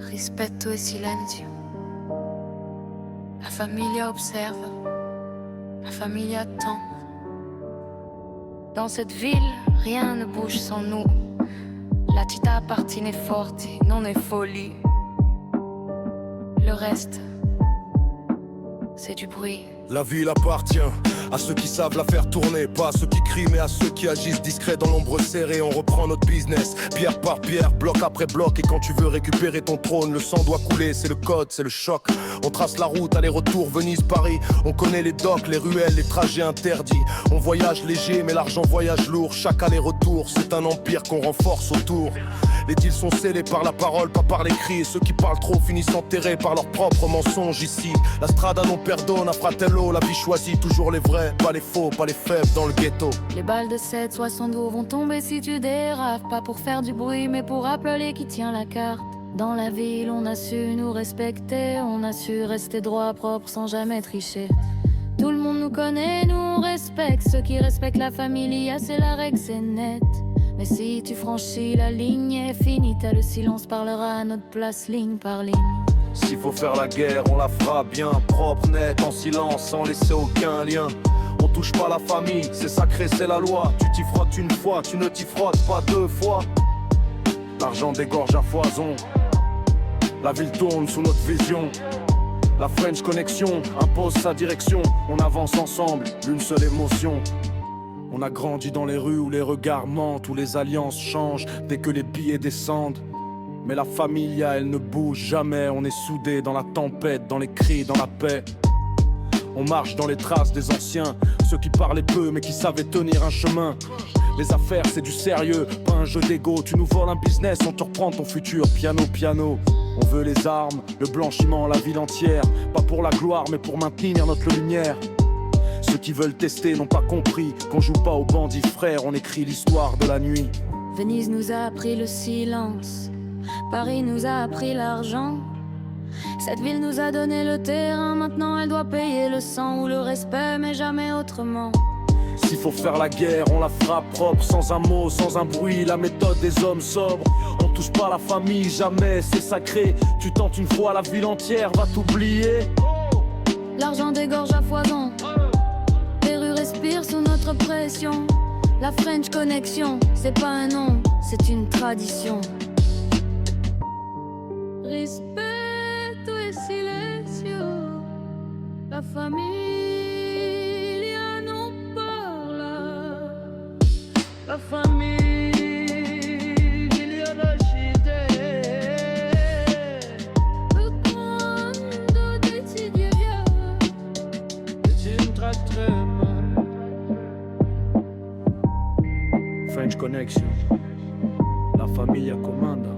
Rispetto e silenzio. La famiglia observe, la famille attend. Dans cette ville, rien ne bouge sans nous. La città appartiene forti, non è folie. Le reste, c'est du bruit. La ville appartient à ceux qui savent la faire tourner, pas à ceux qui crient mais à ceux qui agissent discrets dans l'ombre serrée. On reprend notre business, pierre par pierre, bloc après bloc. Et quand tu veux récupérer ton trône, le sang doit couler, c'est le code, c'est le choc. On trace la route, aller-retour, Venise, Paris. On connaît les docks, les ruelles, les trajets interdits. On voyage léger mais l'argent voyage lourd. Chaque aller-retour, c'est un empire qu'on renforce autour. Les deals sont scellés par la parole, pas par les cris. Et ceux qui parlent trop finissent enterrés par leurs propres mensonges ici. La strada non perdona, fratello, la vie choisit toujours les vrais, pas les faux, pas les faibles dans le ghetto. Les balles de 7,62 vont tomber si tu dérapes. Pas pour faire du bruit mais pour appeler qui tient la carte. Dans la ville on a su nous respecter, on a su rester droit, propre sans jamais tricher. Tout le monde nous connaît, nous on respecte. Ceux qui respectent la familia, c'est la règle, c'est net. Mais si tu franchis la ligne, est fini, t'as le silence parlera à notre place ligne par ligne. S'il faut faire la guerre, on la fera bien, propre, net, en silence, sans laisser aucun lien. On touche pas la famille, c'est sacré, c'est la loi. Tu t'y frottes une fois, tu ne t'y frottes pas deux fois. L'argent dégorge à foison. La ville tourne sous notre vision. La French Connection impose sa direction. On avance ensemble, l'une seule émotion. On a grandi dans les rues où les regards mentent, où les alliances changent dès que les billets descendent. Mais la familia, elle ne bouge jamais. On est soudés dans la tempête, dans les cris, dans la paix. On marche dans les traces des anciens, ceux qui parlaient peu mais qui savaient tenir un chemin. Les affaires c'est du sérieux, pas un jeu d'ego. Tu nous voles un business, on te reprend ton futur piano piano. On veut les armes, le blanchiment, la ville entière. Pas pour la gloire mais pour maintenir notre lumière. Ceux qui veulent tester n'ont pas compris qu'on joue pas aux bandits frères, on écrit l'histoire de la nuit. Venise nous a appris le silence, Paris nous a appris l'argent. Cette ville nous a donné le terrain, maintenant elle doit payer le sang ou le respect, mais jamais autrement. S'il faut faire la guerre, on la fera propre, sans un mot, sans un bruit, la méthode des hommes sobres. On touche pas la famille, jamais, c'est sacré. Tu tentes une fois, la ville entière va t'oublier. L'argent dégorge à foison, les rues respirent sous notre pression. La French Connection, c'est pas un nom, c'est une tradition. Rispetto e silenzio, la famiglia non parla, la famiglia decide. E quando decidiamo, ci tratteremo. French Connection, la famiglia comanda.